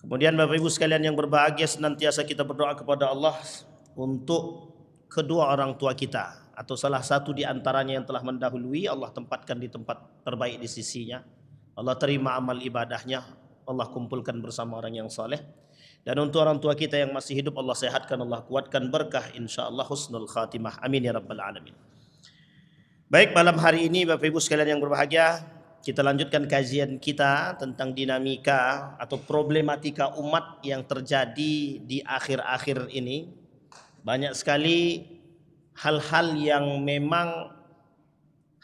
Kemudian Bapak Ibu sekalian yang berbahagia, senantiasa kita berdoa kepada Allah untuk kedua orang tua kita atau salah satu di antaranya yang telah mendahului, Allah tempatkan di tempat terbaik di sisinya. Allah terima amal ibadahnya, Allah kumpulkan bersama orang yang saleh. Dan untuk orang tua kita yang masih hidup, Allah sehatkan, Allah kuatkan, berkah, insyaallah husnul khatimah. Amin ya rabbal alamin. Baik, malam hari ini Bapak Ibu sekalian yang berbahagia, kita lanjutkan kajian kita tentang dinamika atau problematika umat yang terjadi di akhir-akhir ini. Banyak sekali hal-hal yang memang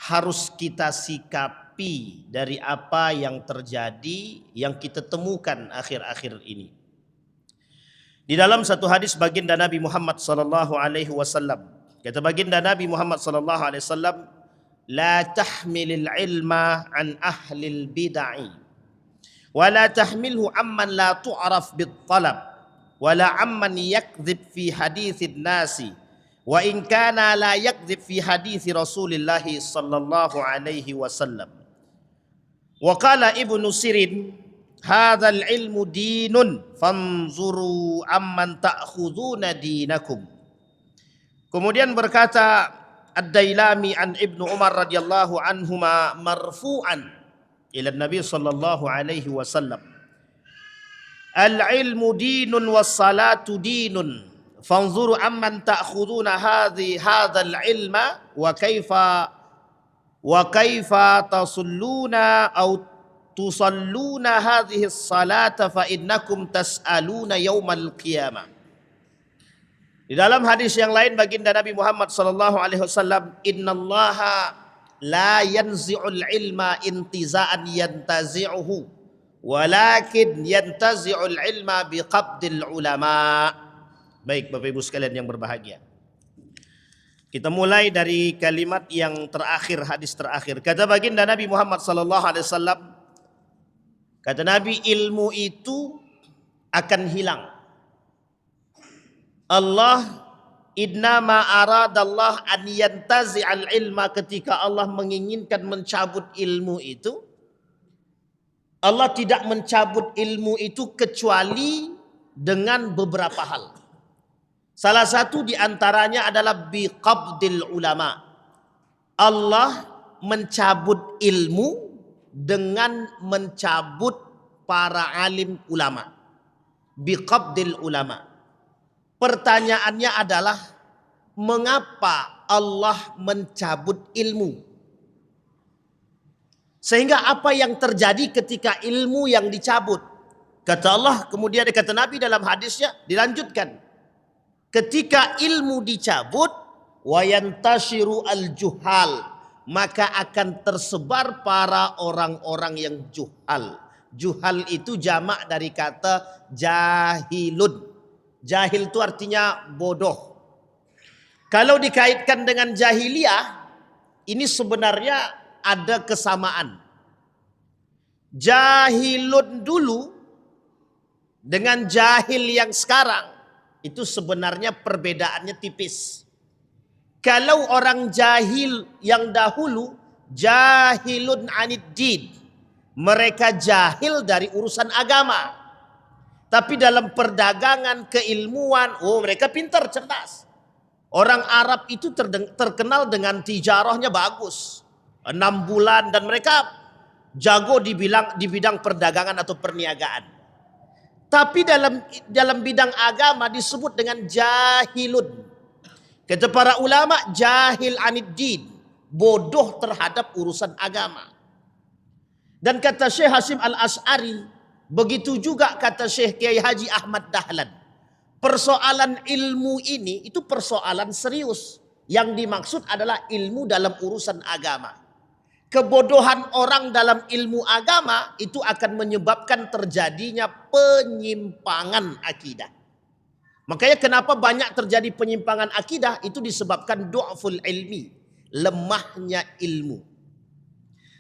harus kita sikapi dari apa yang terjadi, yang kita temukan akhir-akhir ini. Di dalam satu hadis baginda Nabi Muhammad sallallahu alaihi wasallam, kata baginda Nabi Muhammad sallallahu alaihi wasallam, la tahmilil ilma an ahlil bid'ah wa la tahmilhu amman la tu'raf bit talab wa la amman yakdzib fi haditsin nasi wa in kana la yakdzib fi haditsi Rasulillah sallallahu alaihi wasallam. Wa qala Ibnu Sirin, hadzal ilmu dinun fanzuru amman ta'khuduna dinakum. Kemudian berkata Ad-Dailami an Ibnu Umar radhiyallahu anhuma marfu'an ila Nabi sallallahu alaihi wasallam, al-ilmu dinun was-salatu dinun fanzuru amman ta'khuduna hadzal ilma wa kaifa tasulluna aw tusalluna hadhihi as-salata fa innakum tas'aluna yaumal qiyamah. Di dalam hadis yang lain baginda Nabi Muhammad sallallahu alaihi wasallam, innallaha la yanzi'ul ilma intiza'an yantazi'uhu walakin yantazi'ul ilma biqabdil ulama. Baik Bapak Ibu sekalian yang berbahagia, kita mulai dari kalimat yang terakhir, hadis terakhir. Kata baginda Nabi Muhammad sallallahu alaihi wasallam, kata Nabi, ilmu itu akan hilang. Allah innama aradallah an yantazi'al ilma, ketika Allah menginginkan mencabut ilmu itu, Allah tidak mencabut ilmu itu kecuali dengan beberapa hal. Salah satu di antaranya adalah biqabdil ulama. Allah mencabut ilmu dengan mencabut para alim ulama. Biqabdil ulama. Pertanyaannya adalah, mengapa Allah mencabut ilmu? Sehingga apa yang terjadi ketika ilmu yang dicabut? Kata Allah, kemudian kata Nabi dalam hadisnya, dilanjutkan, ketika ilmu dicabut, wayantashiru al-juhal, maka akan tersebar para orang-orang yang juhal. Juhal itu jamak dari kata jahilun. Jahil itu artinya bodoh. Kalau dikaitkan dengan jahiliyah, ini sebenarnya ada kesamaan. Jahilun dulu dengan jahil yang sekarang itu sebenarnya perbedaannya tipis. Kalau orang jahil yang dahulu, jahilun anid din, mereka jahil dari urusan agama. Tapi dalam perdagangan, keilmuan, mereka pintar, cerdas. Orang Arab itu terkenal dengan tijarahnya bagus. 6 bulan dan mereka jago di bidang perdagangan atau perniagaan. Tapi dalam bidang agama disebut dengan jahilun. Kata para ulama, jahil anid din, bodoh terhadap urusan agama. Dan kata Syekh Hasyim Al-Asy'ari, begitu juga kata Syekh Kiai Haji Ahmad Dahlan, persoalan ilmu ini itu persoalan serius. Yang dimaksud adalah ilmu dalam urusan agama. Kebodohan orang dalam ilmu agama itu akan menyebabkan terjadinya penyimpangan akidah. Makanya kenapa banyak terjadi penyimpangan akidah, itu disebabkan du'ful ilmi, lemahnya ilmu.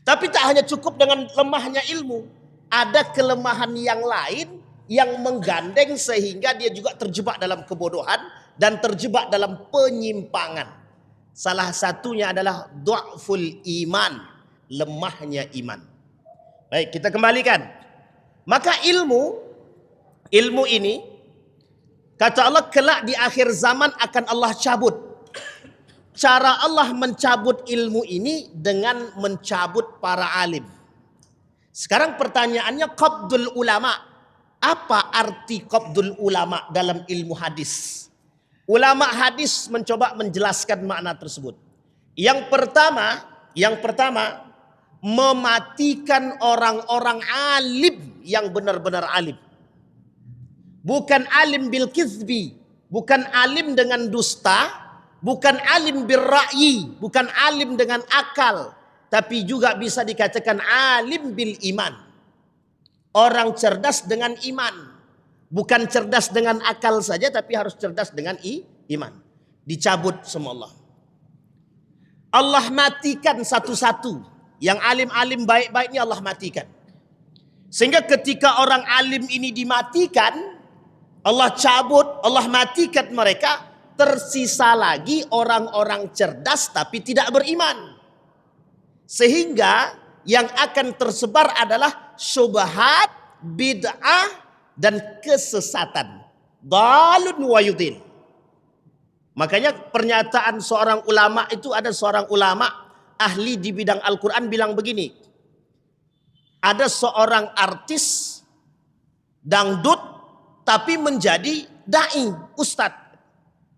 Tapi tak hanya cukup dengan lemahnya ilmu, ada kelemahan yang lain yang menggandeng sehingga dia juga terjebak dalam kebodohan dan terjebak dalam penyimpangan. Salah satunya adalah du'ful iman, lemahnya iman. Baik, kita kembalikan. Maka ilmu Ilmu ini, kata Allah, kelak di akhir zaman akan Allah cabut. Cara Allah mencabut ilmu ini dengan mencabut para alim. Sekarang pertanyaannya, qabdul ulama. Apa arti qabdul ulama dalam ilmu hadis? Ulama hadis mencoba menjelaskan makna tersebut. Yang pertama, mematikan orang-orang alim yang benar-benar alim. Bukan alim bil kizbi, bukan alim dengan dusta, bukan alim bil ra'yi, bukan alim dengan akal, tapi juga bisa dikatakan alim bil iman. Orang cerdas dengan iman, bukan cerdas dengan akal saja, tapi harus cerdas dengan iman. Dicabut semua Allah. Allah matikan satu-satu. Yang alim-alim baik-baik ini Allah matikan. Sehingga ketika orang alim ini dimatikan, Allah cabut, Allah matikan mereka, tersisa lagi orang-orang cerdas tapi tidak beriman. Sehingga yang akan tersebar adalah syubhat, bid'ah, dan kesesatan. Dalun wa yudil. Makanya pernyataan seorang ulama itu, ada seorang ulama ahli di bidang Al-Quran bilang begini. Ada seorang artis dangdut tapi menjadi da'i, ustadz.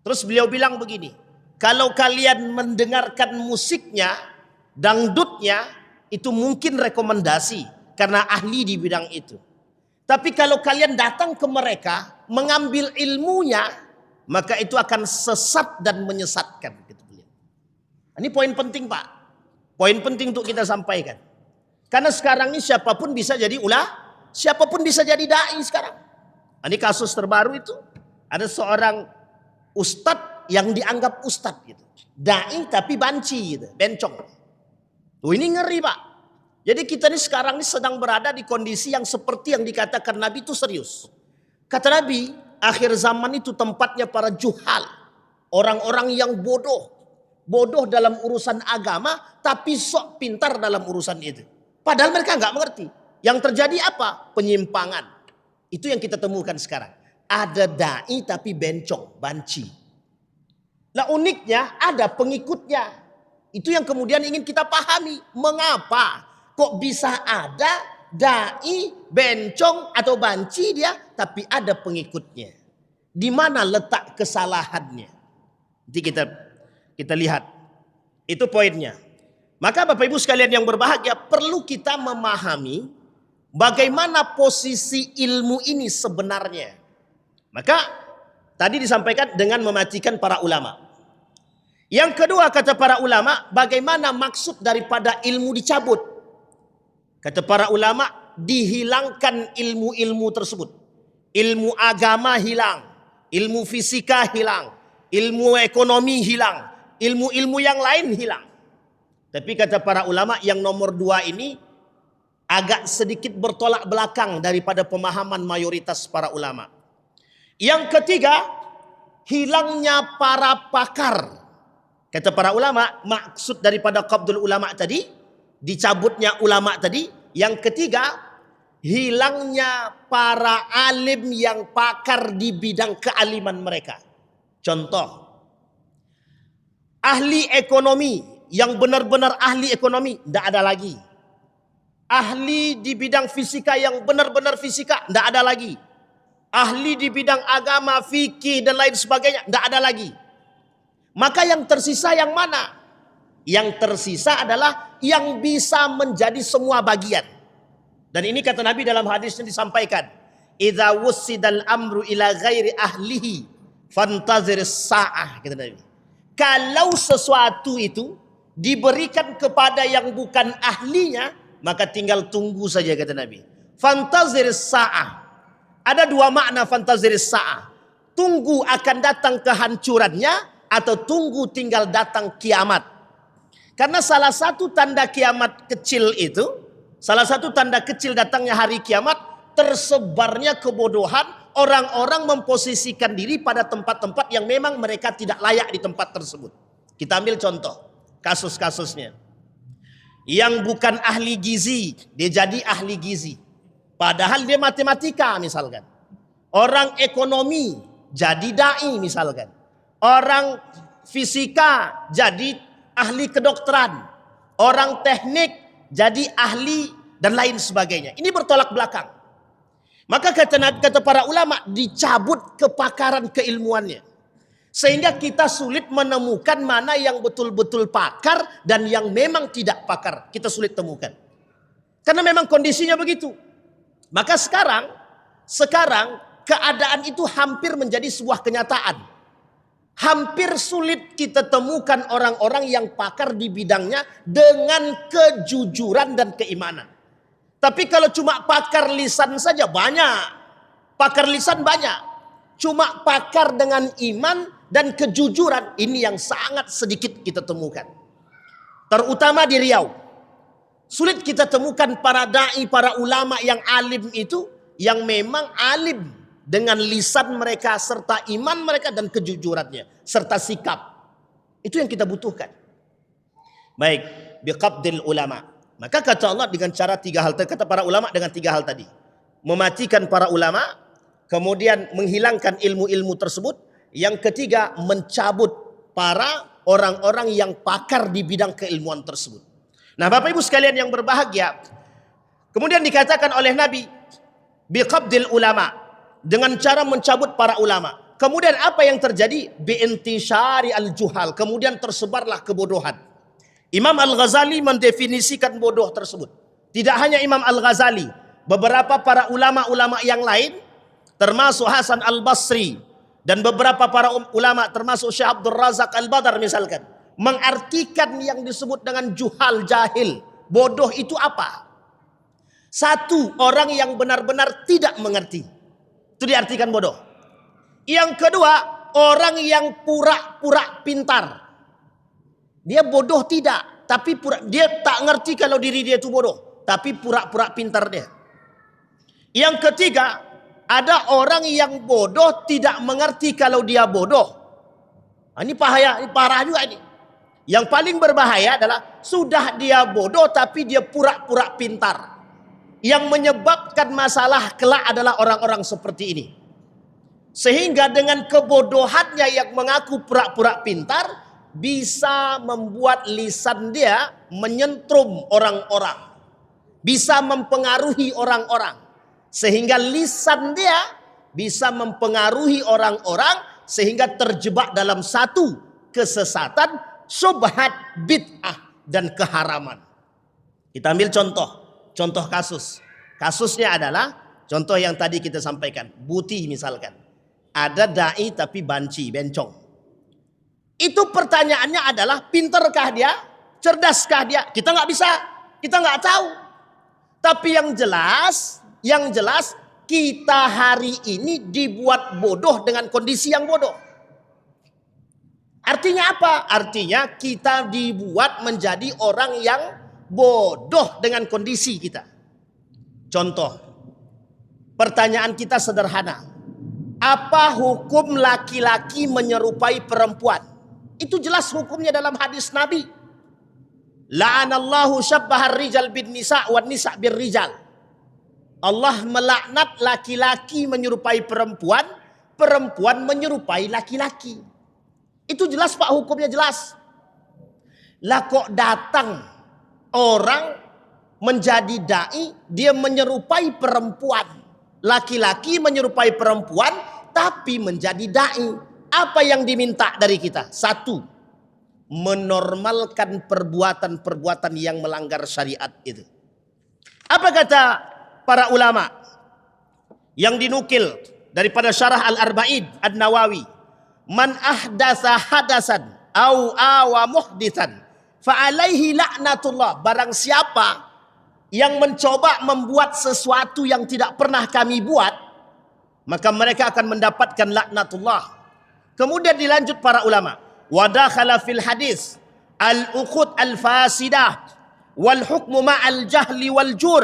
Terus beliau bilang begini, kalau kalian mendengarkan musiknya, dangdutnya, itu mungkin rekomendasi karena ahli di bidang itu. Tapi kalau kalian datang ke mereka, mengambil ilmunya, maka itu akan sesat dan menyesatkan. Ini poin penting, Pak. Poin penting untuk kita sampaikan. Karena sekarang ini siapapun bisa jadi siapapun bisa jadi da'i sekarang. Ini kasus terbaru itu, ada seorang ustadz yang dianggap ustadz gitu. Da'i tapi banci gitu, bencong. Ini ngeri, Pak. Jadi kita ini sekarang ini sedang berada di kondisi yang seperti yang dikatakan Nabi itu serius. Kata Nabi, akhir zaman itu tempatnya para juhal. Orang-orang yang bodoh. Bodoh dalam urusan agama, tapi sok pintar dalam urusan itu. Padahal mereka nggak mengerti. Yang terjadi apa? Penyimpangan. Itu yang kita temukan sekarang. Ada da'i tapi bencong, banci. Nah uniknya ada pengikutnya. Itu yang kemudian ingin kita pahami. Mengapa kok bisa ada da'i, bencong atau banci dia, tapi ada pengikutnya. Di mana letak kesalahannya? Nanti kita lihat. Itu poinnya. Maka Bapak Ibu sekalian yang berbahagia, perlu kita memahami bagaimana posisi ilmu ini sebenarnya. Maka tadi disampaikan dengan mematikan para ulama. Yang kedua kata para ulama, bagaimana maksud daripada ilmu dicabut? Kata para ulama, dihilangkan ilmu-ilmu tersebut. Ilmu agama hilang, ilmu fisika hilang, ilmu ekonomi hilang, ilmu-ilmu yang lain hilang. Tapi kata para ulama yang nomor 2 ini agak sedikit bertolak belakang daripada pemahaman mayoritas para ulama. Yang ketiga, hilangnya para pakar. Kata para ulama, maksud daripada qabdul ulama tadi, dicabutnya ulama tadi. Yang ketiga, hilangnya para alim yang pakar di bidang kealiman mereka. Contoh, ahli ekonomi yang benar-benar ahli ekonomi, tidak ada lagi. Ahli di bidang fisika yang benar-benar fisika, tidak ada lagi. Ahli di bidang agama, fikih dan lain sebagainya, tidak ada lagi. Maka yang tersisa yang mana? Yang tersisa adalah yang bisa menjadi semua bagian. Dan ini kata Nabi dalam hadisnya disampaikan, idza wussidal amru ila ghairi ahlihi fantazir sa'ah, kata Nabi. Kalau sesuatu itu diberikan kepada yang bukan ahlinya, maka tinggal tunggu saja, kata Nabi. Fantazir sa'ah. Ada 2 makna fantazir sa'ah. Tunggu akan datang kehancurannya, atau tunggu tinggal datang kiamat. Karena salah satu tanda kiamat kecil itu, salah satu tanda kecil datangnya hari kiamat, tersebarnya kebodohan, orang-orang memposisikan diri pada tempat-tempat yang memang mereka tidak layak di tempat tersebut. Kita ambil contoh kasus-kasusnya. Yang bukan ahli gizi, dia jadi ahli gizi. Padahal dia matematika misalkan. Orang ekonomi jadi dai misalkan. Orang fisika jadi ahli kedokteran. Orang teknik jadi ahli dan lain sebagainya. Ini bertolak belakang. Maka kata para ulama dicabut kepakaran keilmuannya. Sehingga kita sulit menemukan mana yang betul-betul pakar dan yang memang tidak pakar. Kita sulit temukan. Karena memang kondisinya begitu. Maka sekarang keadaan itu hampir menjadi sebuah kenyataan. Hampir sulit kita temukan orang-orang yang pakar di bidangnya dengan kejujuran dan keimanan. Tapi kalau cuma pakar lisan saja banyak. Pakar lisan banyak. Cuma pakar dengan iman dan kejujuran ini yang sangat sedikit kita temukan. Terutama di Riau. Sulit kita temukan para dai, para ulama yang alim itu yang memang alim dengan lisan mereka serta iman mereka dan kejujurannya serta sikap. Itu yang kita butuhkan. Baik, biqabdil ulama. Maka kata Allah dengan cara 3 hal tadi, kata para ulama dengan 3 hal tadi. Mematikan para ulama, kemudian menghilangkan ilmu-ilmu tersebut, yang ketiga mencabut para orang-orang yang pakar di bidang keilmuan tersebut. Nah, Bapak Ibu sekalian yang berbahagia, kemudian dikatakan oleh Nabi biqabdil ulama, dengan cara mencabut para ulama. Kemudian apa yang terjadi? Biintishari al-juhal, kemudian tersebarlah kebodohan. Imam Al-Ghazali mendefinisikan bodoh tersebut. Tidak hanya Imam Al-Ghazali, beberapa para ulama-ulama yang lain, termasuk Hasan Al-Basri dan beberapa para ulama termasuk Syekh Abdul Razak Al-Badar misalkan, mengartikan yang disebut dengan juhal, jahil. Bodoh itu apa? Satu, orang yang benar-benar tidak mengerti. Itu diartikan bodoh. Yang kedua, orang yang pura-pura pintar. Dia bodoh tidak, tapi dia tak ngerti kalau diri dia itu bodoh, tapi pura-pura pintar dia. Yang ketiga, ada orang yang bodoh tidak mengerti kalau dia bodoh. Ini parah juga ini. Yang paling berbahaya adalah sudah dia bodoh tapi dia pura-pura pintar. Yang menyebabkan masalah kelak adalah orang-orang seperti ini. Sehingga dengan kebodohannya yang mengaku pura-pura pintar, bisa membuat lisan dia menyentrum orang-orang. Bisa mempengaruhi orang-orang. Sehingga lisan dia bisa mempengaruhi orang-orang sehingga terjebak dalam satu kesesatan, syubhat, bid'ah, dan keharaman. Kita ambil contoh kasus. Kasusnya adalah contoh yang tadi kita sampaikan. Buti misalkan. Ada dai tapi banci, bencong. Itu pertanyaannya adalah pintarkah dia? Cerdaskah dia? Kita nggak tahu. Tapi yang jelas kita hari ini dibuat bodoh dengan kondisi yang bodoh. Artinya apa? Artinya kita dibuat menjadi orang yang bodoh dengan kondisi kita. Contoh, pertanyaan kita sederhana. Apa hukum laki-laki menyerupai perempuan? Itu jelas hukumnya dalam hadis Nabi. La'anallahu syabbahar rijal bin nisa' wan nisa' bir rijal. Allah melaknat laki-laki menyerupai perempuan, perempuan menyerupai laki-laki. Itu jelas Pak, hukumnya jelas. Lah kok datang orang menjadi dai, dia menyerupai perempuan. Laki-laki menyerupai perempuan, tapi menjadi dai. Apa yang diminta dari kita? Satu, menormalkan perbuatan-perbuatan yang melanggar syariat itu. Apa kata para ulama yang dinukil daripada syarah Al-Arba'in An-Nawawi? Man ahdatsa hadasan au awa muhditsan fa alaihi laknatullah. Barang siapa yang mencoba membuat sesuatu yang tidak pernah kami buat, maka mereka akan mendapatkan laknatullah. Kemudian dilanjut para ulama, wa dakhala fil hadis al-uqud al-fasidah wal hukmu ma'al jahli wal jur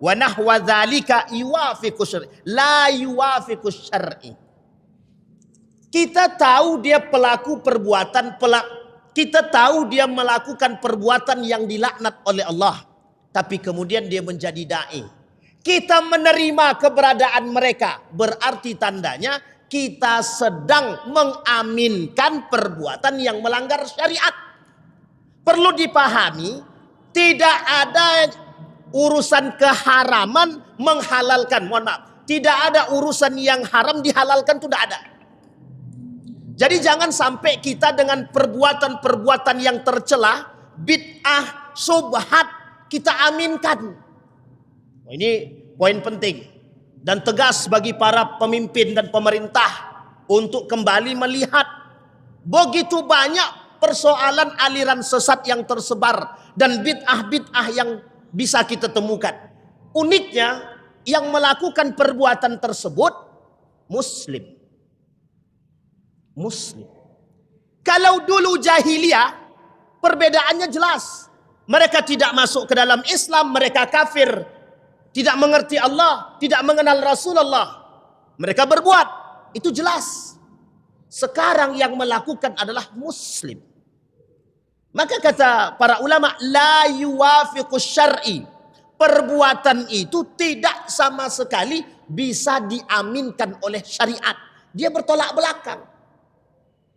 wa nahwa dzalika yuwafiqu syar'i la yuwafiqu syar'i. Kita tahu dia pelaku perbuatan kita tahu dia melakukan perbuatan yang dilaknat oleh Allah, tapi kemudian dia menjadi dai. kita menerima keberadaan mereka, berarti tandanya kita sedang mengaminkan perbuatan yang melanggar syariat. Perlu dipahami, tidak ada urusan keharaman menghalalkan. Mohon maaf, tidak ada urusan yang haram dihalalkan, itu tidak ada. Jadi jangan sampai kita dengan perbuatan-perbuatan yang tercela, bid'ah, subhat, kita aminkan. Ini poin penting dan tegas bagi para pemimpin dan pemerintah untuk kembali melihat begitu banyak persoalan aliran sesat yang tersebar dan bid'ah-bid'ah yang bisa kita temukan. Uniknya yang melakukan perbuatan tersebut Muslim. Kalau dulu jahiliyah perbedaannya jelas. Mereka tidak masuk ke dalam Islam, mereka kafir, tidak mengerti Allah, tidak mengenal Rasulullah. Mereka berbuat, itu jelas. Sekarang yang melakukan adalah Muslim. Maka kata para ulama, la yuwafiqus syar'i. Perbuatan itu tidak sama sekali bisa diaminkan oleh syariat. Dia bertolak belakang.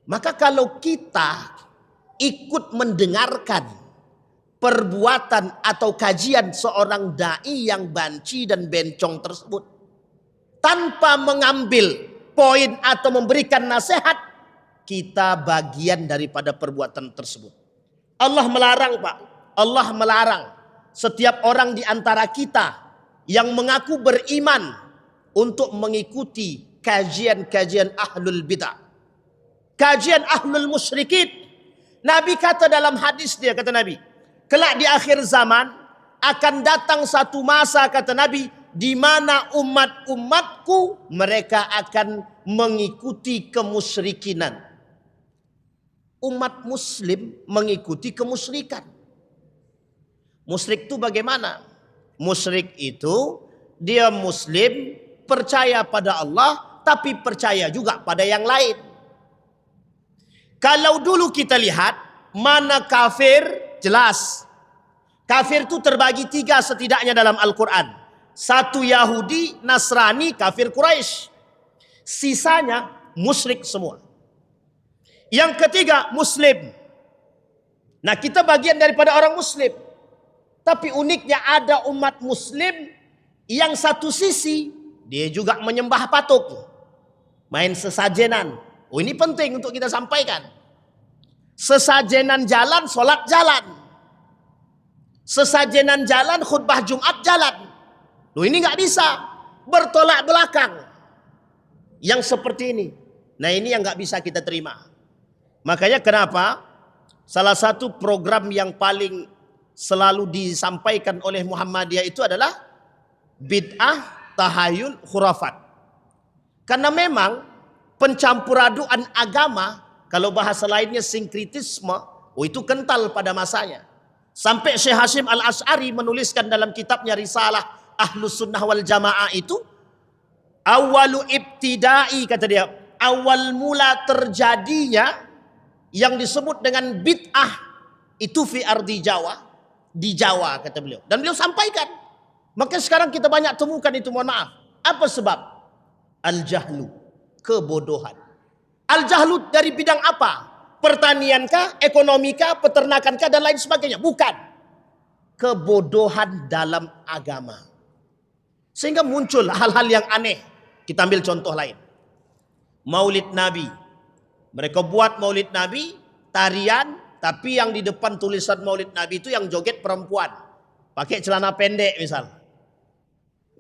Maka kalau kita ikut mendengarkan perbuatan atau kajian seorang dai yang banci dan bencong tersebut, tanpa mengambil poin atau memberikan nasihat, kita bagian daripada perbuatan tersebut. Allah melarang, Pak. Allah melarang setiap orang di antara kita yang mengaku beriman untuk mengikuti kajian-kajian ahlul bid'ah, kajian ahlul musyrikin. Nabi kata dalam hadis dia, kata Nabi, kelak di akhir zaman akan datang satu masa, kata Nabi, di mana umat-umatku mereka akan mengikuti kemusyrikinan. Umat muslim mengikuti kemusyrikan. Musyrik itu bagaimana? Musyrik itu dia muslim, percaya pada Allah, tapi percaya juga pada yang lain. Kalau dulu kita lihat, mana kafir, jelas. Kafir itu terbagi 3 setidaknya dalam Al-Quran. 1 Yahudi, Nasrani, kafir Quraisy. Sisanya musyrik semua. Yang ketiga, Muslim. Nah, kita bagian daripada orang Muslim. Tapi uniknya ada umat Muslim yang satu sisi dia juga menyembah patung, main sesajenan. Oh, ini penting untuk kita sampaikan. Sesajenan jalan, sholat jalan. Sesajenan jalan, khutbah Jumat jalan. Loh, ini nggak bisa, bertolak belakang. Yang seperti ini. Nah, ini yang nggak bisa kita terima. Makanya kenapa salah satu program yang paling selalu disampaikan oleh Muhammadiyah itu adalah bid'ah, tahayul, khurafat. Karena memang pencampuradaan agama, kalau bahasa lainnya sinkritisme, itu kental pada masanya. Sampai Syekh Hashim Al-Asy'ari menuliskan dalam kitabnya Risalah Ahlus Sunnah wal Jamaah itu, awalu ibtidai, kata dia, awal mula terjadinya yang disebut dengan bid'ah itu fi ardi Jawa, di Jawa, kata beliau. Dan beliau sampaikan. Maka sekarang kita banyak temukan itu, mohon maaf. Apa sebab? Al-jahlu, kebodohan. Al-jahlu dari bidang apa? Pertaniankah, ekonomikah, peternakankah, dan lain sebagainya? Bukan. Kebodohan dalam agama. Sehingga muncul hal-hal yang aneh. Kita ambil contoh lain. Maulid Nabi. Mereka buat maulid Nabi, tarian, tapi yang di depan tulisan maulid Nabi itu yang joget perempuan. Pakai celana pendek misal.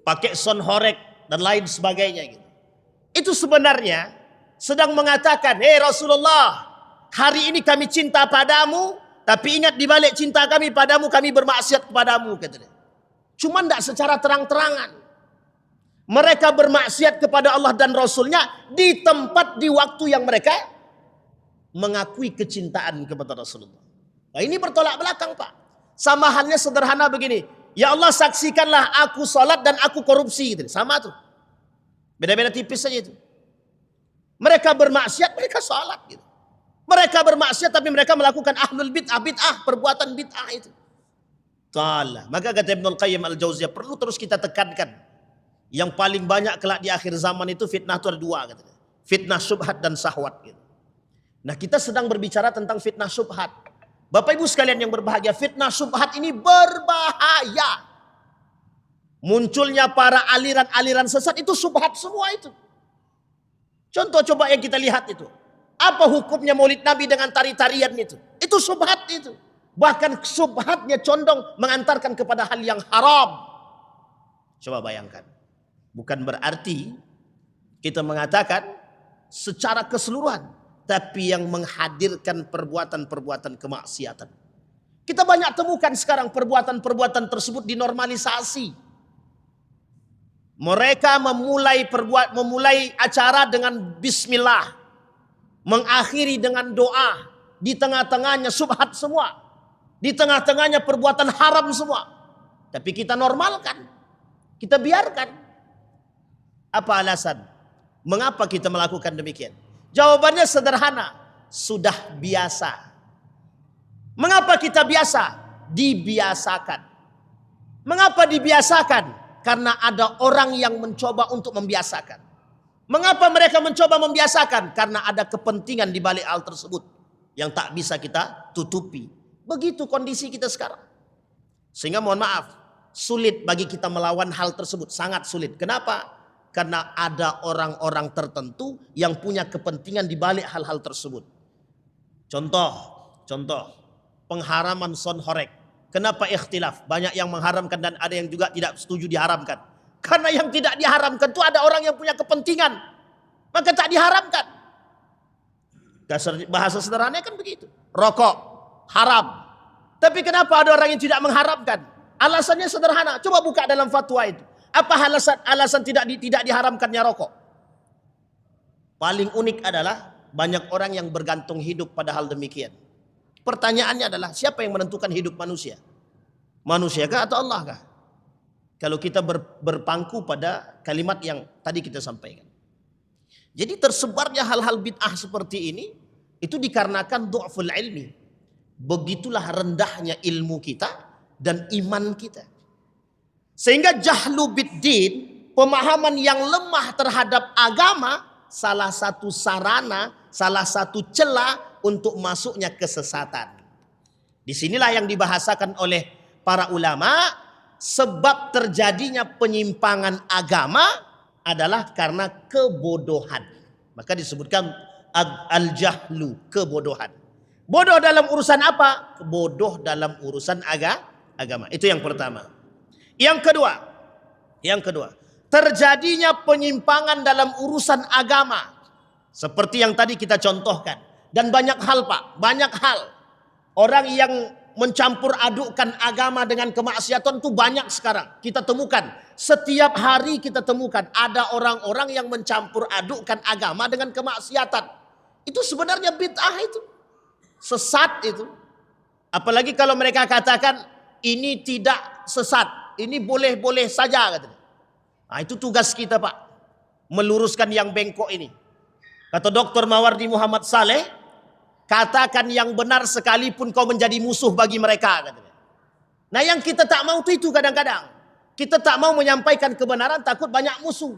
Pakai son horek dan lain sebagainya. Gitu. Itu sebenarnya sedang mengatakan, hei Rasulullah, hari ini kami cinta padamu, tapi ingat di balik cinta kami padamu, kami bermaksiat kepadamu. Katanya. Cuma tidak secara terang-terangan. Mereka bermaksiat kepada Allah dan Rasulnya di tempat, di waktu yang mereka mengakui kecintaan kepada Rasulullah. Nah, ini bertolak belakang, Pak. Sama halnya sederhana begini. Ya Allah, saksikanlah aku salat dan aku korupsi. Gitu. Sama tuh. Beda-beda tipis saja itu. Mereka bermaksiat, mereka salat. Gitu. Mereka bermaksiat tapi mereka melakukan ahlul bid'ah, perbuatan bid'ah itu. Maka kata Ibnul Qayyim Al-Jauziyah, perlu terus kita tekankan. Yang paling banyak kelak di akhir zaman itu fitnah itu ada dua, katanya. Fitnah syubhat dan syahwat. Gitu. Nah, kita sedang berbicara tentang fitnah syubhat. Bapak Ibu sekalian yang berbahagia, fitnah syubhat ini berbahaya. Munculnya para aliran-aliran sesat itu syubhat semua itu. Contoh coba yang kita lihat itu. Apa hukumnya maulid Nabi dengan tari-tarian itu? Itu syubhat itu. Bahkan syubhatnya condong mengantarkan kepada hal yang haram. Coba bayangkan. Bukan berarti kita mengatakan secara keseluruhan, tapi yang menghadirkan perbuatan-perbuatan kemaksiatan. Kita banyak temukan sekarang perbuatan-perbuatan tersebut dinormalisasi. Mereka memulai acara dengan bismillah, mengakhiri dengan doa, di tengah-tengahnya syubhat semua, di tengah-tengahnya perbuatan haram semua. Tapi kita normalkan, kita biarkan. Apa alasan? Mengapa kita melakukan demikian? Jawabannya sederhana, sudah biasa. Mengapa kita biasa? Dibiasakan. Mengapa dibiasakan? Karena ada orang yang mencoba untuk membiasakan. Mengapa mereka mencoba membiasakan? Karena ada kepentingan di balik hal tersebut yang tak bisa kita tutupi. Begitu kondisi kita sekarang. Sehingga mohon maaf, sulit bagi kita melawan hal tersebut, sangat sulit. Kenapa? Karena ada orang-orang tertentu yang punya kepentingan di balik hal-hal tersebut. Contoh, pengharaman son horeg. Kenapa ikhtilaf? Banyak yang mengharamkan dan ada yang juga tidak setuju diharamkan. Karena yang tidak diharamkan itu ada orang yang punya kepentingan, maka tak diharamkan. Bahasa sederhananya kan begitu. Rokok haram. Tapi kenapa ada orang yang tidak mengharamkan? Alasannya sederhana. Coba buka dalam fatwa itu. Apa alasan tidak diharamkannya rokok? Paling unik adalah banyak orang yang bergantung hidup pada hal demikian. Pertanyaannya adalah siapa yang menentukan hidup manusia? Manusia kah atau Allah kah? Kalau kita berpangku pada kalimat yang tadi kita sampaikan. Jadi tersebarnya hal-hal bid'ah seperti ini itu dikarenakan du'ful ilmi. Begitulah rendahnya ilmu kita dan iman kita. Sehingga jahlu biddin, pemahaman yang lemah terhadap agama, salah satu sarana, salah satu celah untuk masuknya kesesatan. Disinilah yang dibahasakan oleh para ulama, sebab terjadinya penyimpangan agama adalah karena kebodohan. Maka disebutkan al-jahlu, kebodohan. Bodoh dalam urusan apa? Bodoh dalam urusan agama. Itu yang pertama. Yang kedua, terjadinya penyimpangan dalam urusan agama. Seperti yang tadi kita contohkan. Dan banyak hal Pak, banyak hal. Orang yang mencampur adukkan agama dengan kemaksiatan itu banyak sekarang. Kita temukan, setiap hari kita temukan ada orang-orang yang mencampur adukkan agama dengan kemaksiatan. Itu sebenarnya bid'ah itu. Sesat itu. Apalagi kalau mereka katakan ini tidak sesat. Ini boleh-boleh saja katanya. Nah, itu tugas kita Pak. Meluruskan yang bengkok ini. Kata Dr. Mawardi Muhammad Saleh, katakan yang benar sekalipun kau menjadi musuh bagi mereka katanya. Nah, yang kita tak mau itu kadang-kadang. Kita tak mau menyampaikan kebenaran takut banyak musuh.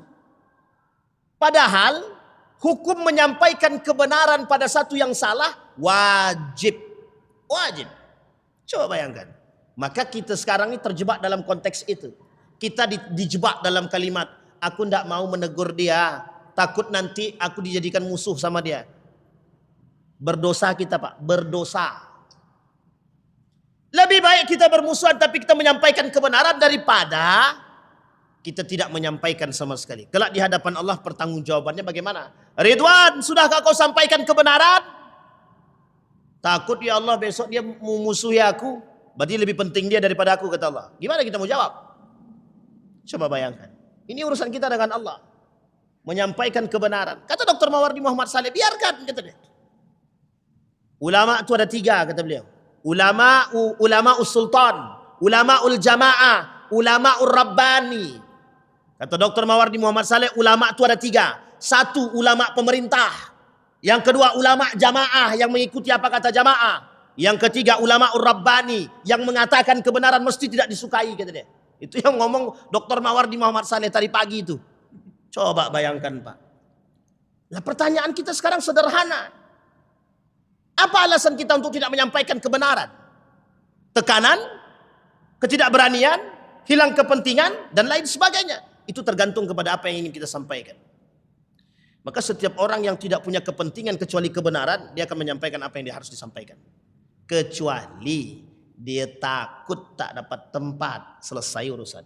Padahal hukum menyampaikan kebenaran pada satu yang salah wajib. Wajib. Coba bayangkan. Maka kita sekarang ini terjebak dalam konteks itu. Kita dijebak dalam kalimat, aku tidak mau menegur dia, takut nanti aku dijadikan musuh sama dia. Berdosa kita Pak, berdosa. Lebih baik kita bermusuhan tapi kita menyampaikan kebenaran daripada kita tidak menyampaikan sama sekali. Kelak di hadapan Allah pertanggungjawabannya bagaimana? Ridwan, sudahkah kau sampaikan kebenaran? Takut ya Allah besok dia memusuhi aku. Berarti lebih penting dia daripada aku, kata Allah. Gimana kita mau jawab? Coba bayangkan. Ini urusan kita dengan Allah. Menyampaikan kebenaran. Kata Dr. Mawardi Muhammad Saleh, biarkan, kata dia. Ulama itu ada 3, kata beliau. Ulama sultan, ulama jamaah, ulama rabbani. Kata Dr. Mawardi Muhammad Saleh, ulama itu ada 3. 1, ulama pemerintah. Yang kedua, ulama jamaah yang mengikuti apa kata jamaah. Yang ketiga, ulama rabbani yang mengatakan kebenaran mesti tidak disukai, kata dia. Itu yang ngomong Dr. Mawardi Muhammad Saleh tadi pagi itu. Coba bayangkan Pak. Nah pertanyaan kita sekarang sederhana. Apa alasan kita untuk tidak menyampaikan kebenaran? Tekanan, ketidakberanian, hilang kepentingan, dan lain sebagainya. Itu tergantung kepada apa yang ingin kita sampaikan. Maka setiap orang yang tidak punya kepentingan kecuali kebenaran, dia akan menyampaikan apa yang dia harus disampaikan. Kecuali dia takut tak dapat tempat, selesai urusan.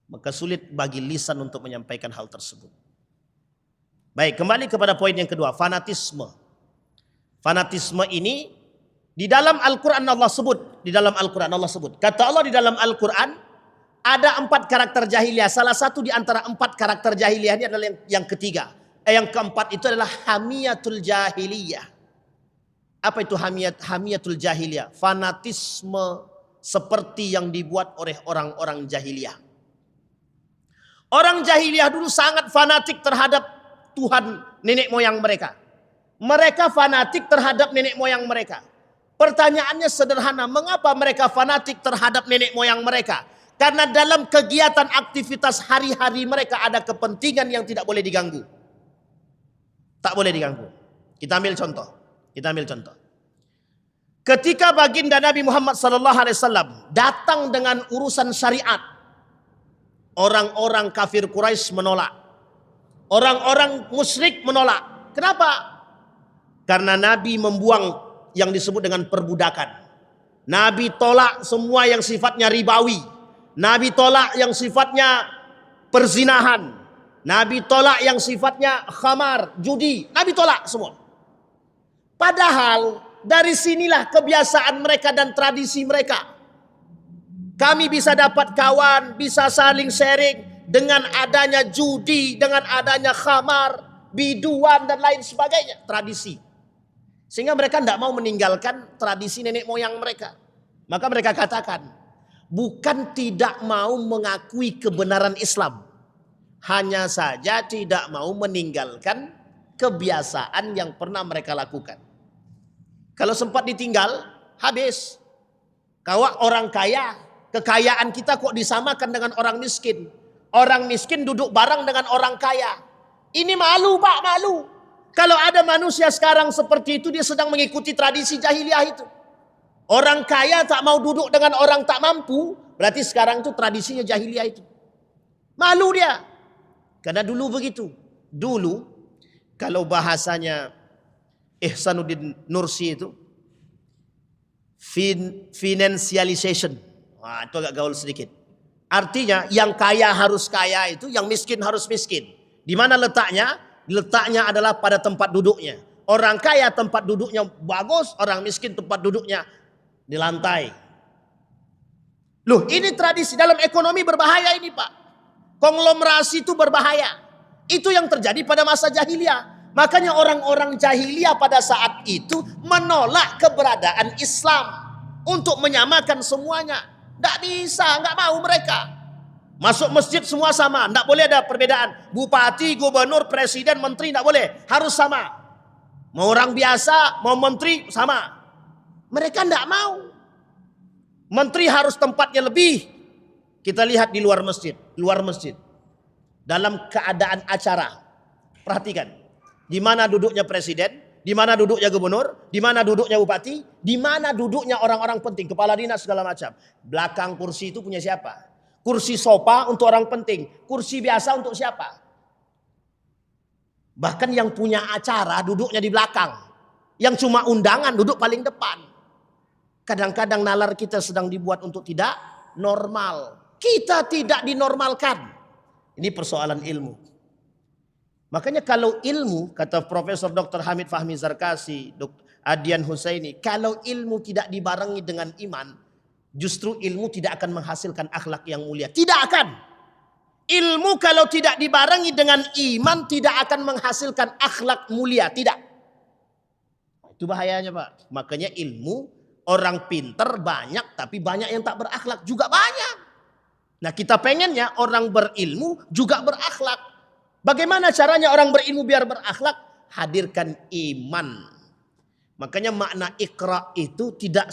Maka sulit bagi lisan untuk menyampaikan hal tersebut. Baik, kembali kepada poin yang kedua, fanatisme. Fanatisme ini di dalam Al-Quran Allah sebut. Di dalam Al-Quran Allah sebut. Kata Allah di dalam Al-Quran, ada 4 karakter jahiliyah. Salah satu di antara 4 karakter jahiliyah ini adalah yang ketiga. Yang keempat itu adalah hamiyatul jahiliyah. Apa itu hamiyatul jahiliyah? Fanatisme seperti yang dibuat oleh orang-orang jahiliyah. Orang jahiliyah dulu sangat fanatik terhadap Tuhan nenek moyang mereka. Mereka fanatik terhadap nenek moyang mereka. Pertanyaannya sederhana, mengapa mereka fanatik terhadap nenek moyang mereka? Karena dalam kegiatan aktivitas hari-hari mereka ada kepentingan yang tidak boleh diganggu. Tak boleh diganggu. Kita ambil contoh. Ketika baginda Nabi Muhammad SAW datang dengan urusan syariat, orang-orang kafir Quraisy menolak. Orang-orang musyrik menolak. Kenapa? Karena Nabi membuang yang disebut dengan perbudakan. Nabi tolak semua yang sifatnya ribawi. Nabi tolak yang sifatnya perzinahan. Nabi tolak yang sifatnya khamar, judi. Nabi tolak semua. Padahal dari sinilah kebiasaan mereka dan tradisi mereka. Kami bisa dapat kawan, bisa saling sharing dengan adanya judi, dengan adanya khamar, biduan dan lain sebagainya. Tradisi. Sehingga mereka tidak mau meninggalkan tradisi nenek moyang mereka. Maka mereka katakan, bukan tidak mau mengakui kebenaran Islam. Hanya saja tidak mau meninggalkan kebiasaan yang pernah mereka lakukan. Kalau sempat ditinggal, habis. Kalau orang kaya, kekayaan kita kok disamakan dengan orang miskin. Orang miskin duduk bareng dengan orang kaya. Ini malu Pak, malu. Kalau ada manusia sekarang seperti itu, dia sedang mengikuti tradisi jahiliyah itu. Orang kaya tak mau duduk dengan orang tak mampu, berarti sekarang itu tradisinya jahiliyah itu. Malu dia. Karena dulu begitu. Dulu kalau bahasanya Ihsanuddin Nursi itu financialization. Wah, itu agak gaul sedikit. Artinya yang kaya harus kaya itu, yang miskin harus miskin. Di mana letaknya? Letaknya adalah pada tempat duduknya. Orang kaya tempat duduknya bagus, orang miskin tempat duduknya di lantai. Loh, ini tradisi dalam ekonomi berbahaya ini Pak. Konglomerasi itu berbahaya. Itu yang terjadi pada masa jahiliyah. Makanya orang-orang jahiliyah pada saat itu menolak keberadaan Islam untuk menyamakan semuanya. Tidak bisa, nggak mau mereka. Masuk masjid semua sama, tidak boleh ada perbedaan. Bupati, gubernur, presiden, menteri tidak boleh, harus sama. Mau orang biasa, mau menteri sama. Mereka tidak mau. Menteri harus tempatnya lebih. Kita lihat di luar masjid, dalam keadaan acara. Perhatikan, di mana duduknya presiden, di mana duduknya gubernur, di mana duduknya bupati, di mana duduknya orang-orang penting, kepala dinas segala macam. Belakang kursi itu punya siapa? Kursi sofa untuk orang penting, kursi biasa untuk siapa? Bahkan yang punya acara duduknya di belakang, yang cuma undangan duduk paling depan. Kadang-kadang nalar kita sedang dibuat untuk tidak normal. Kita tidak dinormalkan. Ini persoalan ilmu. Makanya kalau ilmu, kata Profesor Dr. Hamid Fahmi Zarkasi, Dr. Adian Husaini, kalau ilmu tidak dibarengi dengan iman, justru ilmu tidak akan menghasilkan akhlak yang mulia. Tidak akan. Ilmu kalau tidak dibarengi dengan iman tidak akan menghasilkan akhlak mulia. Tidak. Itu bahayanya Pak. Makanya ilmu, orang pinter banyak tapi banyak yang tak berakhlak juga banyak. Nah kita pengennya orang berilmu juga berakhlak. Bagaimana caranya orang berilmu biar berakhlak? Hadirkan iman. Makanya makna Iqra itu tidak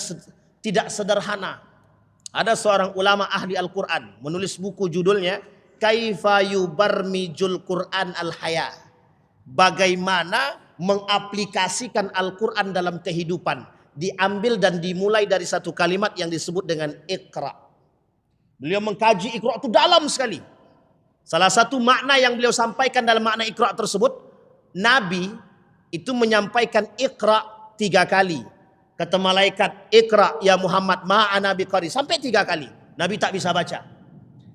sederhana. Ada seorang ulama ahli Al-Quran menulis buku judulnya Kaifa Yubarmijul Quran Al-Haya. Bagaimana mengaplikasikan Al-Quran dalam kehidupan. Diambil dan dimulai dari satu kalimat yang disebut dengan Iqra. Beliau mengkaji Iqra itu dalam sekali. Salah satu makna yang beliau sampaikan dalam makna Iqra tersebut, Nabi itu menyampaikan Iqra 3 kali. Kata malaikat, Iqra ya Muhammad ma'ana biqari. Sampai 3 kali. Nabi tak bisa baca.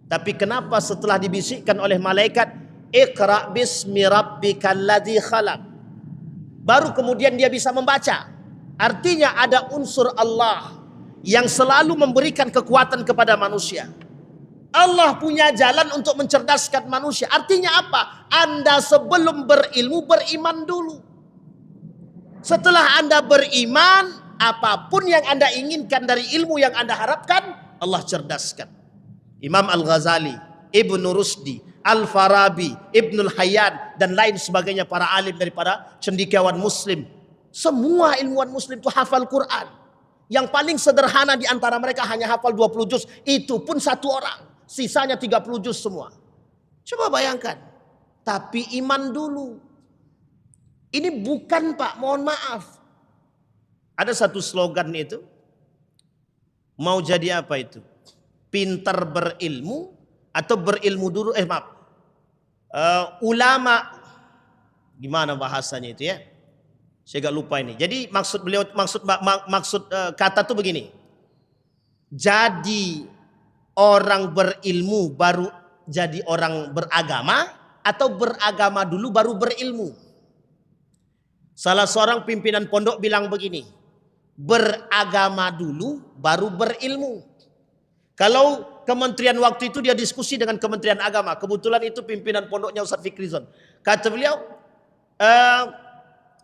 Tapi kenapa setelah dibisikkan oleh malaikat, Iqra bismi rabbikal ladzi khalaq, baru kemudian dia bisa membaca. Artinya ada unsur Allah yang selalu memberikan kekuatan kepada manusia. Allah punya jalan untuk mencerdaskan manusia. Artinya apa? Anda sebelum berilmu, beriman dulu. Setelah Anda beriman, apapun yang Anda inginkan dari ilmu yang Anda harapkan, Allah cerdaskan. Imam Al-Ghazali, Ibnu Rusdi, Al-Farabi, Ibnul Hayyan, dan lain sebagainya, para alim daripada cendekiawan muslim. Semua ilmuwan muslim itu hafal Quran. Yang paling sederhana di antara mereka hanya hafal 20 juz. Itu pun 1 orang. Sisanya 30 juz semua. Coba bayangkan. Tapi iman dulu. Ini bukan, Pak, mohon maaf. Ada satu slogan itu. Mau jadi apa itu? Pintar berilmu atau berilmu dulu? Ulama. Gimana bahasanya itu ya? Saya agak lupa ini. Jadi maksud beliau, maksud kata itu begini. Jadi orang berilmu baru jadi orang beragama, atau beragama dulu baru berilmu? Salah seorang pimpinan pondok bilang begini, beragama dulu baru berilmu. Kalau kementerian waktu itu dia diskusi dengan Kementerian Agama, kebetulan itu pimpinan pondoknya Ustaz Fikrizon. Kata beliau,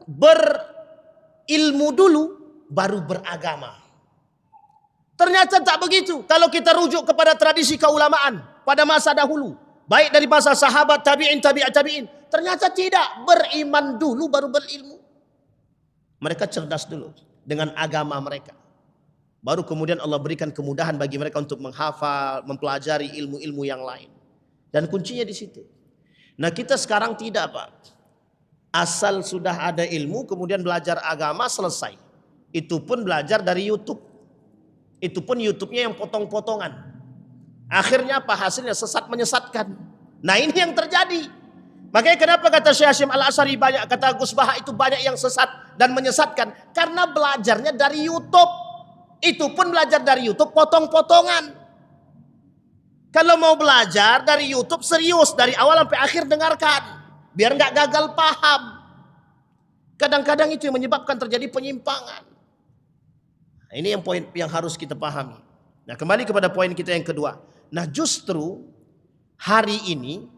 berilmu dulu baru beragama. Ternyata tak begitu. Kalau kita rujuk kepada tradisi keulamaan pada masa dahulu, baik dari masa sahabat, tabi'in, tabi'in, ternyata tidak. Beriman dulu baru berilmu. Mereka cerdas dulu dengan agama mereka. Baru kemudian Allah berikan kemudahan bagi mereka untuk menghafal, mempelajari ilmu-ilmu yang lain. Dan kuncinya di situ. Nah, kita sekarang tidak, Pak. Asal sudah ada ilmu, kemudian belajar agama, selesai. Itu pun belajar dari YouTube. Itu pun YouTube-nya yang potong-potongan. Akhirnya apa? Hasilnya sesat menyesatkan. Nah, ini yang terjadi. Makanya kenapa kata Syekh Hasyim Al-Asy'ari banyak, kata Gus Baha itu banyak yang sesat dan menyesatkan. Karena belajarnya dari YouTube. Itu pun belajar dari YouTube potong-potongan. Kalau mau belajar dari YouTube serius, dari awal sampai akhir dengarkan. Biar nggak gagal paham. Kadang-kadang itu yang menyebabkan terjadi penyimpangan. Nah, ini yang poin yang harus kita pahami. Nah, kembali kepada poin kita yang kedua. Nah, justru hari ini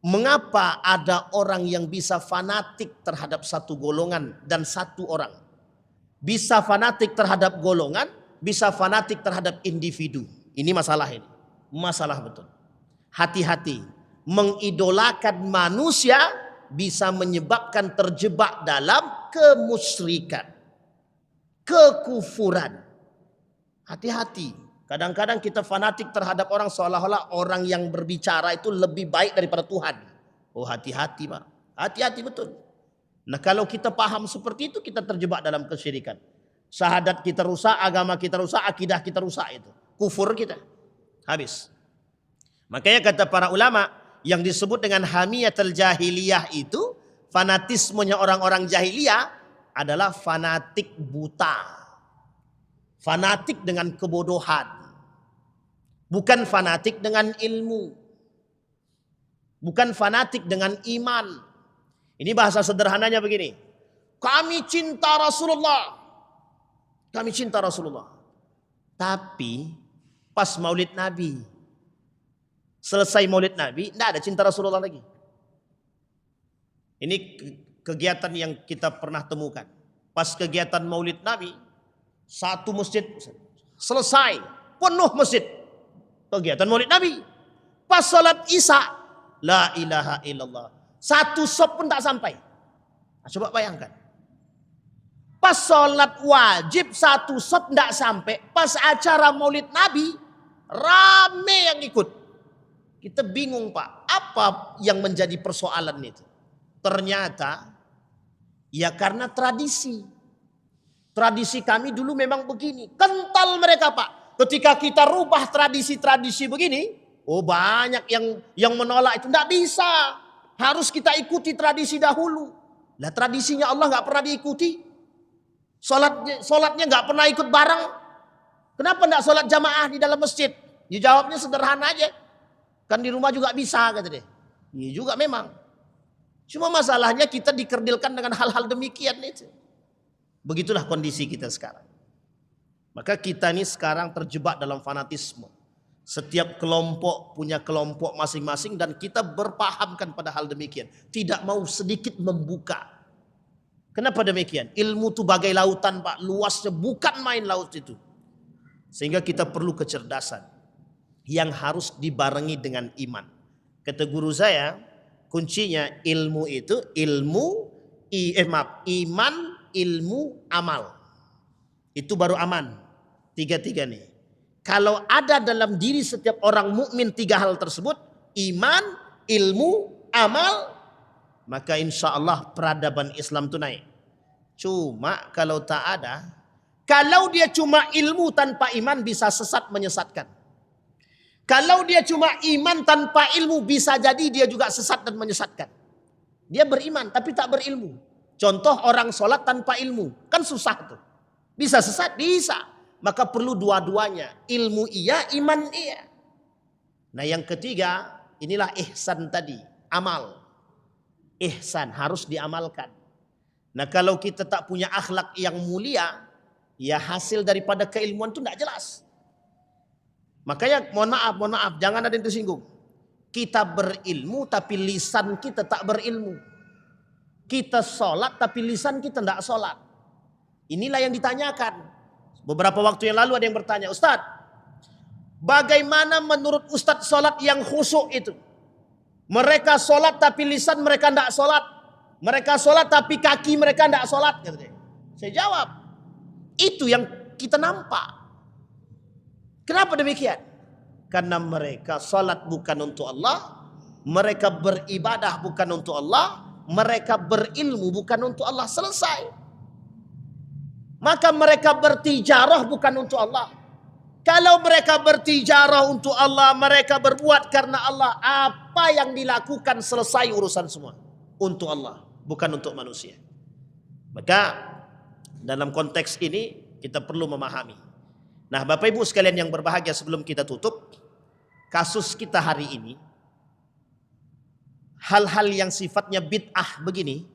mengapa ada orang yang bisa fanatik terhadap satu golongan dan satu orang? Bisa fanatik terhadap golongan, bisa fanatik terhadap individu. Ini masalah ini. Masalah betul. Hati-hati. Mengidolakan manusia bisa menyebabkan terjebak dalam kemusyrikan, kekufuran. Hati-hati. Kadang-kadang kita fanatik terhadap orang seolah-olah orang yang berbicara itu lebih baik daripada Tuhan. Oh, hati-hati, Pak. Hati-hati betul. Nah, kalau kita paham seperti itu, kita terjebak dalam kesyirikan. Syahadat kita rusak, agama kita rusak, akidah kita rusak itu. Kufur kita. Habis. Makanya kata para ulama, yang disebut dengan hamiyatul jahiliyah itu, fanatismenya orang-orang jahiliyah adalah fanatik buta. Fanatik dengan kebodohan. Bukan fanatik dengan ilmu. Bukan fanatik dengan iman. Ini bahasa sederhananya begini. Kami cinta Rasulullah. Kami cinta Rasulullah. Tapi pas maulid Nabi. Selesai maulid Nabi, tidak ada cinta Rasulullah lagi. Ini kegiatan yang kita pernah temukan. Pas kegiatan maulid Nabi, satu masjid selesai, penuh masjid. Kegiatan maulid Nabi. Pas salat Isya, la ilaha illallah. Satu sop pun tak sampai. Nah, coba bayangkan. Pas salat wajib satu sop tidak sampai. Pas acara maulid Nabi, rame yang ikut. Kita bingung Pak, apa yang menjadi persoalan itu? Ternyata ya karena tradisi. Tradisi kami dulu memang begini. Kental mereka Pak. Ketika kita rubah tradisi-tradisi begini, oh banyak yang menolak itu. Tidak bisa. Harus kita ikuti tradisi dahulu. Lah tradisinya Allah nggak pernah diikuti. Sholatnya nggak pernah ikut bareng. Kenapa nggak sholat jamaah di dalam masjid? Ya jawabnya sederhana aja. Kan di rumah juga bisa kata dia. Iya juga memang. Cuma masalahnya kita dikerdilkan dengan hal-hal demikian itu. Begitulah kondisi kita sekarang. Maka kita ini sekarang terjebak dalam fanatisme. Setiap kelompok punya kelompok masing-masing dan kita berpahamkan pada hal demikian. Tidak mau sedikit membuka. Kenapa demikian? Ilmu itu bagai lautan Pak. Luasnya bukan main laut itu. Sehingga kita perlu kecerdasan. Yang harus dibarengi dengan iman. Kata guru saya, kuncinya ilmu itu iman, ilmu, amal. Itu baru aman. Tiga-tiga nih. Kalau ada dalam diri setiap orang mukmin tiga hal tersebut, iman, ilmu, amal, maka insya Allah peradaban Islam itu naik. Cuma kalau tak ada, kalau dia cuma ilmu tanpa iman bisa sesat menyesatkan. Kalau dia cuma iman tanpa ilmu bisa jadi dia juga sesat dan menyesatkan. Dia beriman tapi tak berilmu. Contoh orang sholat tanpa ilmu. Kan susah tuh. Bisa sesat? Bisa. Maka perlu dua-duanya. Ilmu iya, iman iya. Nah yang ketiga inilah ihsan tadi. Amal. Ihsan harus diamalkan. Nah kalau kita tak punya akhlak yang mulia. Ya hasil daripada keilmuan itu tidak jelas. Makanya mohon maaf, jangan ada yang tersinggung. Kita berilmu tapi lisan kita tak berilmu. Kita sholat tapi lisan kita tidak sholat. Inilah yang ditanyakan. Beberapa waktu yang lalu ada yang bertanya, Ustadz, bagaimana menurut Ustadz sholat yang khusyuk itu? Mereka sholat tapi lisan mereka tidak sholat. Mereka sholat tapi kaki mereka tidak sholat. Saya jawab, itu yang kita nampak. Kenapa demikian? Karena mereka salat bukan untuk Allah, mereka beribadah bukan untuk Allah, mereka berilmu bukan untuk Allah. Selesai. Maka mereka bertijarah bukan untuk Allah. Kalau mereka bertijarah untuk Allah, mereka berbuat karena Allah, apa yang dilakukan selesai urusan semua. Untuk Allah, bukan untuk manusia. Maka dalam konteks ini kita perlu memahami. Nah Bapak Ibu sekalian yang berbahagia, sebelum kita tutup, kasus kita hari ini, hal-hal yang sifatnya bid'ah begini,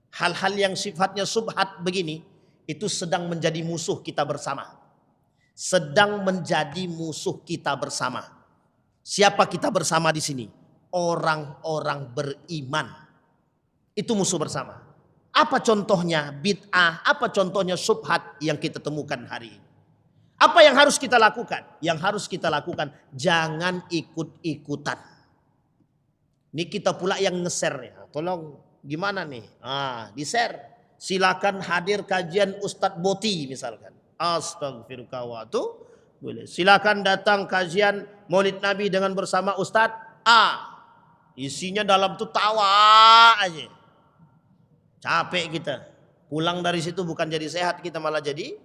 hal-hal yang sifatnya subhat begini, itu sedang menjadi musuh kita bersama. Sedang menjadi musuh kita bersama. Siapa kita bersama di sini? Orang-orang beriman. Itu musuh bersama. Apa contohnya bid'ah, apa contohnya subhat yang kita temukan hari ini? Apa yang harus kita lakukan? Yang harus kita lakukan, jangan ikut-ikutan. Ini kita pula yang nge-share ya. Tolong gimana nih? Di-share. Silakan hadir kajian Ustadz Boti misalkan. Astagfirullah wa boleh. Silakan datang kajian Maulid Nabi dengan bersama Ustadz A. Isinya dalam tuh tawa aja. Capek kita. Pulang dari situ bukan jadi sehat, kita malah jadi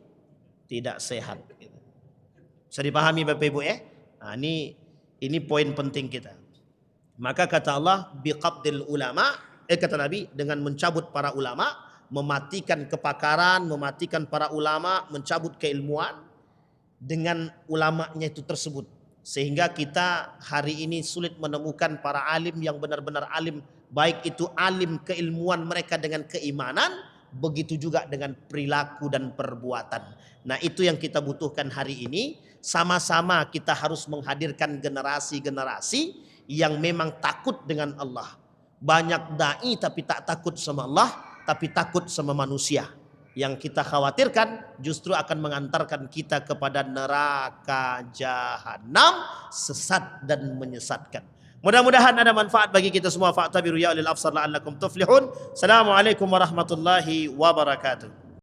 tidak sehat. Bisa dipahami Bapak Ibu ya? Nah, ini poin penting kita. Maka kata Allah, biqabdil ulama, kata Nabi, dengan mencabut para ulama, mematikan kepakaran, mematikan para ulama, mencabut keilmuan dengan ulamanya itu tersebut. Sehingga kita hari ini sulit menemukan para alim yang benar-benar alim, baik itu alim keilmuan mereka dengan keimanan, begitu juga dengan perilaku dan perbuatan. Nah itu yang kita butuhkan hari ini. Sama-sama kita harus menghadirkan generasi-generasi yang memang takut dengan Allah. Banyak da'i tapi tak takut sama Allah, tapi takut sama manusia. Yang kita khawatirkan justru akan mengantarkan kita kepada neraka jahanam, sesat dan menyesatkan. Mudah-mudahan ada manfaat bagi kita semua. Fa'tabiru ya ulil absar la'allakum tuflihun. Assalamualaikum warahmatullahi wabarakatuh.